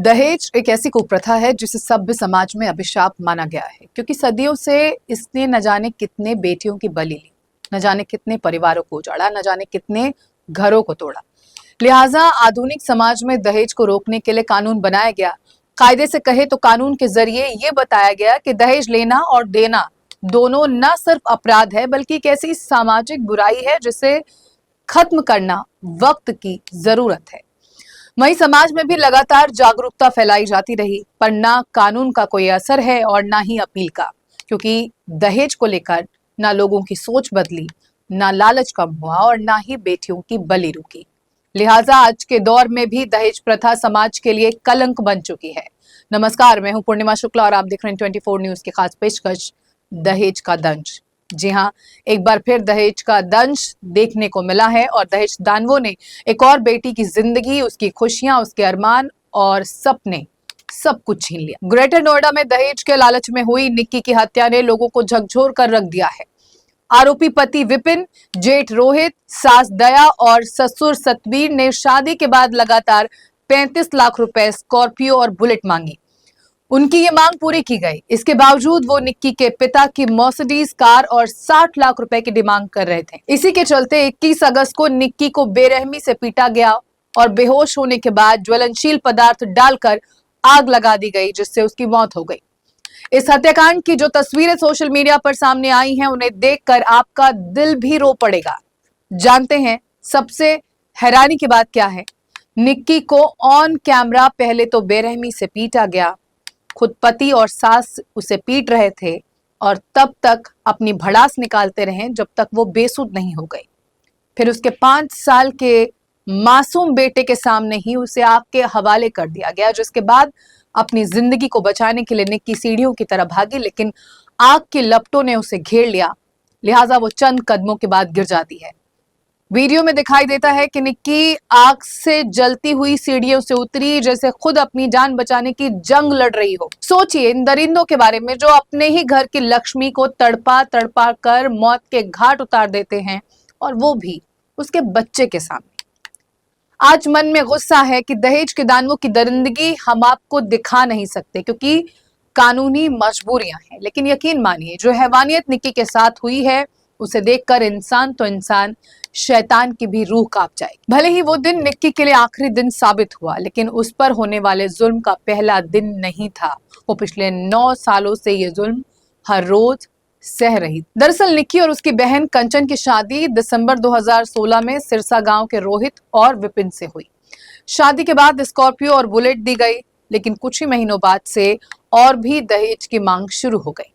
दहेज एक ऐसी कुप्रथा है जिसे सभ्य समाज में अभिशाप माना गया है, क्योंकि सदियों से इसने न जाने कितने बेटियों की बलि ली, न जाने कितने परिवारों को उजाड़ा, न जाने कितने घरों को तोड़ा। लिहाजा आधुनिक समाज में दहेज को रोकने के लिए कानून बनाया गया। कायदे से कहे तो कानून के जरिए ये बताया गया कि दहेज लेना और देना दोनों न सिर्फ अपराध है, बल्कि एक ऐसी सामाजिक बुराई है जिसे खत्म करना वक्त की जरूरत है। वहीं समाज में भी लगातार जागरूकता फैलाई जाती रही, पर ना कानून का कोई असर है और ना ही अपील का, क्योंकि दहेज को लेकर ना लोगों की सोच बदली, ना लालच कम हुआ और ना ही बेटियों की बलि रुकी। लिहाजा आज के दौर में भी दहेज प्रथा समाज के लिए कलंक बन चुकी है। नमस्कार, मैं हूं पूर्णिमा शुक्ला और आप देख रहे हैं 24 न्यूज की खास पेशकश दहेज का दंश। जी हाँ, एक बार फिर दहेज का दंश देखने को मिला है और दहेज दानवों ने एक और बेटी की जिंदगी, उसकी खुशियां, उसके अरमान और सपने सब कुछ छीन लिया। ग्रेटर नोएडा में दहेज के लालच में हुई निक्की की हत्या ने लोगों को झकझोर कर रख दिया है। आरोपी पति विपिन, जेठ रोहित, सास दया और ससुर सतवीर ने शादी के बाद लगातार 35 लाख रुपए, स्कॉर्पियो और बुलेट मांगी। उनकी ये मांग पूरी की गई। इसके बावजूद वो निक्की के पिता की मर्सिडीज कार और 60 लाख रुपए की डिमांड कर रहे थे। इसी के चलते 21 अगस्त को निक्की को बेरहमी से पीटा गया और बेहोश होने के बाद ज्वलनशील पदार्थ डालकर आग लगा दी गई, जिससे उसकी मौत हो गई। इस हत्याकांड की जो तस्वीरें सोशल मीडिया पर सामने आई हैं, उन्हें देखकर आपका दिल भी रो पड़ेगा। जानते हैं सबसे हैरानी की बात क्या है? निक्की को ऑन कैमरा पहले तो बेरहमी से पीटा गया, खुद पति और सास उसे पीट रहे थे और तब तक अपनी भड़ास निकालते रहे जब तक वो बेसुध नहीं हो गई। फिर उसके 5 साल के मासूम बेटे के सामने ही उसे आग के हवाले कर दिया गया, जिसके बाद अपनी जिंदगी को बचाने के लिए निक्की सीढ़ियों की तरफ भागी, लेकिन आग की लपटों ने उसे घेर लिया। लिहाजा वो चंद कदमों के बाद गिर जाती है। वीडियो में दिखाई देता है कि निक्की आग से जलती हुई सीढ़ियों से उतरी, जैसे खुद अपनी जान बचाने की जंग लड़ रही हो। सोचिए इन दरिंदों के बारे में जो अपने ही घर की लक्ष्मी को तड़पा तड़पा कर मौत के घाट उतार देते हैं, और वो भी उसके बच्चे के सामने। आज मन में गुस्सा है कि दहेज के दानवों की दरिंदगी हम आपको दिखा नहीं सकते, क्योंकि कानूनी मजबूरियां हैं। लेकिन यकीन मानिए, जो हैवानियत निक्की के साथ हुई है, उसे देखकर इंसान तो इंसान, शैतान की भी रूह कांप जाएगी। भले ही वो दिन निक्की के लिए आखिरी दिन साबित हुआ, लेकिन उस पर होने वाले जुल्म का पहला दिन नहीं था। वो पिछले 9 सालों से ये जुल्म हर रोज सह रही। दरअसल निक्की और उसकी बहन कंचन की शादी दिसंबर 2016 में सिरसा गांव के रोहित और विपिन से हुई। शादी के बाद स्कॉर्पियो और बुलेट दी गई, लेकिन कुछ ही महीनों बाद से और भी दहेज की मांग शुरू हो गई।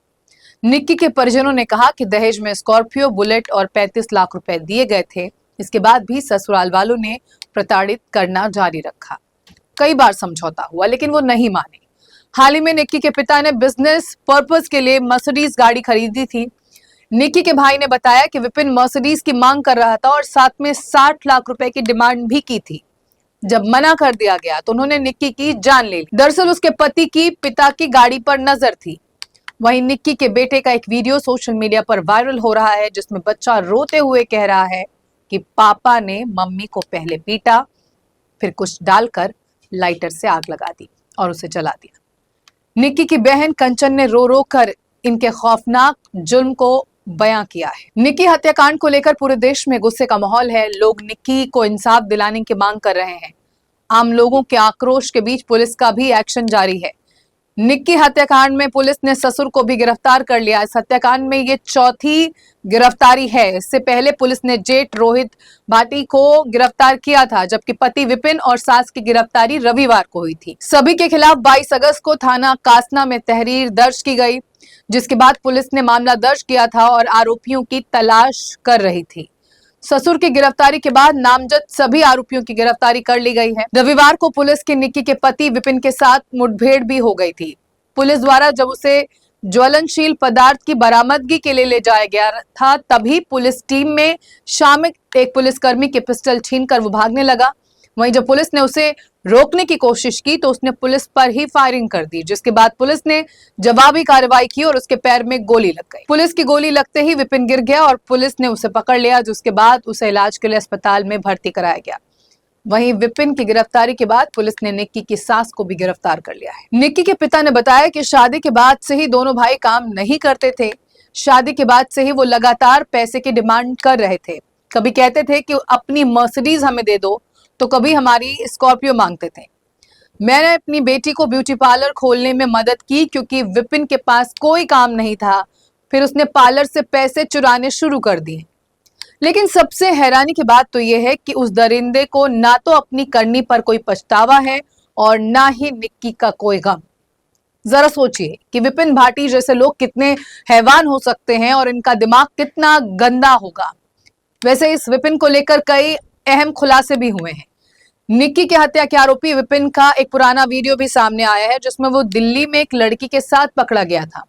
निक्की के परिजनों ने कहा कि दहेज में स्कॉर्पियो, बुलेट और 35 लाख रुपए दिए गए थे। इसके बाद भी ससुराल वालों ने प्रताड़ित करना जारी रखा। कई बार समझौता हुआ, लेकिन वो नहीं माने। हाल ही में निक्की के पिता ने बिजनेस पर्पस के लिए मर्सिडीज गाड़ी खरीदी थी। निक्की के भाई ने बताया कि विपिन मर्सिडीज की मांग कर रहा था और साथ में 60 लाख रुपए की डिमांड भी की थी। जब मना कर दिया गया तो उन्होंने निक्की की जान ले ली। दरअसल उसके पति की पिता की गाड़ी पर नजर थी। वहीं निक्की के बेटे का एक वीडियो सोशल मीडिया पर वायरल हो रहा है, जिसमें बच्चा रोते हुए कह रहा है कि पापा ने मम्मी को पहले पीटा, फिर कुछ डालकर लाइटर से आग लगा दी और उसे जला दिया। निक्की की बहन कंचन ने रो रो कर इनके खौफनाक जुल्म को बयां किया है। निक्की हत्याकांड को लेकर पूरे देश में गुस्से का माहौल है। लोग निक्की को इंसाफ दिलाने की मांग कर रहे हैं। आम लोगों के आक्रोश के बीच पुलिस का भी एक्शन जारी है। निक्की हत्याकांड में पुलिस ने ससुर को भी गिरफ्तार कर लिया। इस हत्याकांड में ये चौथी गिरफ्तारी है। इससे पहले पुलिस ने जेठ रोहित भाटी को गिरफ्तार किया था, जबकि पति विपिन और सास की गिरफ्तारी रविवार को हुई थी। सभी के खिलाफ 22 अगस्त को थाना कासना में तहरीर दर्ज की गई, जिसके बाद पुलिस ने मामला दर्ज किया था और आरोपियों की तलाश कर रही थी। ससुर की गिरफ्तारी के बाद नामजद सभी आरोपियों की गिरफ्तारी कर ली गई है। रविवार को पुलिस की निक्की के पति विपिन के साथ मुठभेड़ भी हो गई थी। पुलिस द्वारा जब उसे ज्वलनशील पदार्थ की बरामदगी के लिए ले जाया गया था, तभी पुलिस टीम में शामिल एक पुलिसकर्मी की पिस्टल छीनकर वो भागने लगा। वहीं जब पुलिस ने उसे रोकने की कोशिश की तो उसने पुलिस पर ही फायरिंग कर दी, जिसके बाद पुलिस ने जवाबी कार्रवाई की और उसके पैर में गोली लग गई। पुलिस की गोली लगते ही विपिन गिर गया और पुलिस ने उसे पकड़ लिया, जिसके बाद उसे इलाज के लिए अस्पताल में भर्ती कराया गया। वहीं विपिन की गिरफ्तारी के बाद पुलिस ने निक्की की सास को भी गिरफ्तार कर लिया है। निक्की के पिता ने बताया कि शादी के बाद से ही दोनों भाई काम नहीं करते थे। शादी के बाद से ही वो लगातार पैसे की डिमांड कर रहे थे। कभी कहते थे कि अपनी मर्सिडीज हमें दे दो, तो कभी हमारी स्कॉर्पियो मांगते थे। मैंने अपनी बेटी को ब्यूटी पार्लर खोलने में मदद की क्योंकि विपिन के पास कोई काम नहीं था। फिर उसने पार्लर से पैसे चुराने शुरू कर दिए। लेकिन सबसे हैरानी की बात तो यह है कि उस दरिंदे को ना तो अपनी करनी पर कोई पछतावा है और ना ही निक्की का कोई गम। जरा सोचिए कि विपिन भाटी जैसे लोग कितने हैवान हो सकते हैं और इनका दिमाग कितना गंदा होगा। वैसे इस विपिन को लेकर कई अहम खुलासे भी हुए हैं। निक्की के हत्या के आरोपी विपिन का एक पुराना वीडियो भी सामने आया है जिसमें वो दिल्ली में एक लड़की के साथ पकड़ा गया था।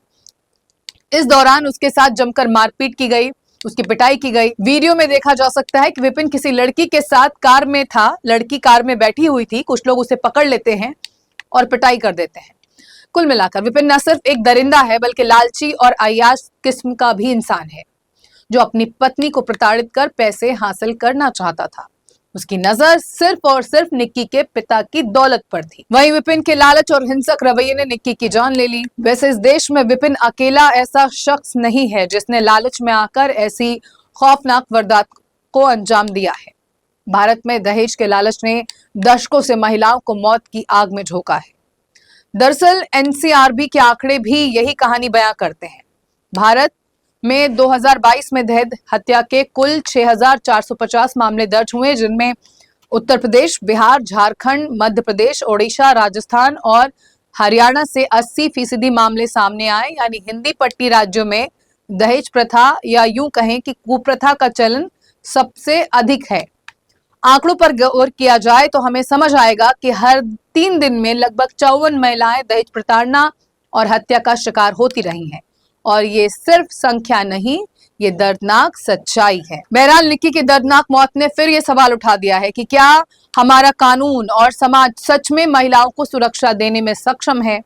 इस दौरान उसके साथ जमकर मारपीट की गई, उसकी पिटाई की गई। वीडियो में देखा जा सकता है कि विपिन किसी लड़की के साथ कार में था, लड़की कार में बैठी हुई थी, कुछ लोग उसे पकड़ लेते हैं और पिटाई कर देते हैं। कुल मिलाकर विपिन न सिर्फ एक दरिंदा है बल्कि लालची और अय्याश किस्म का भी इंसान है जो अपनी पत्नी को प्रताड़ित कर पैसे हासिल करना चाहता था। उसकी नजर सिर्फ और सिर्फ निक्की के पिता की दौलत पर थी। वहीं विपिन के लालच और हिंसक रवैये ने निक्की की जान ले ली। वैसे इस देश में विपिन अकेला ऐसा शख्स नहीं है जिसने लालच में आकर ऐसी खौफनाक वारदात को अंजाम दिया है। भारत में दहेज के लालच ने दशकों से महिलाओं को मौत की आग में झोंका है। दरअसल एनसीआरबी के आंकड़े भी यही कहानी बयां करते हैं। भारत में 2022 में दहेज हत्या के कुल 6,450 मामले दर्ज हुए, जिनमें उत्तर प्रदेश, बिहार, झारखंड, मध्य प्रदेश, ओडिशा, राजस्थान और हरियाणा से 80% मामले सामने आए। यानी हिंदी पट्टी राज्यों में दहेज प्रथा या यूं कहें कि कुप्रथा का चलन सबसे अधिक है। आंकड़ों पर गौर किया जाए तो हमें समझ आएगा कि हर 3 दिन में लगभग 54 महिलाएं दहेज प्रताड़ना और हत्या का शिकार होती रही हैं। और ये सिर्फ संख्या नहीं, ये दर्दनाक सच्चाई है। बहरहाल निक्की की दर्दनाक मौत ने फिर ये सवाल उठा दिया है कि क्या हमारा कानून और समाज सच में महिलाओं को सुरक्षा देने में सक्षम है।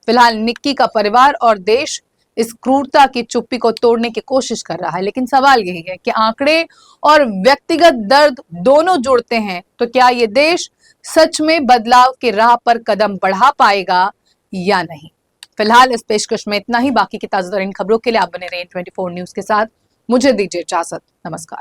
फिलहाल निक्की का परिवार और देश इस क्रूरता की चुप्पी को तोड़ने की कोशिश कर रहा है, लेकिन सवाल यही है कि आंकड़े और व्यक्तिगत दर्द दोनों जुड़ते हैं तो क्या ये देश सच में बदलाव की राह पर कदम बढ़ा पाएगा या नहीं। फिलहाल इस पेशकश में इतना ही। बाकी की ताजा तरीन खबरों के लिए आप बने रहें 24 न्यूज के साथ। मुझे दीजिए इजाजत। नमस्कार।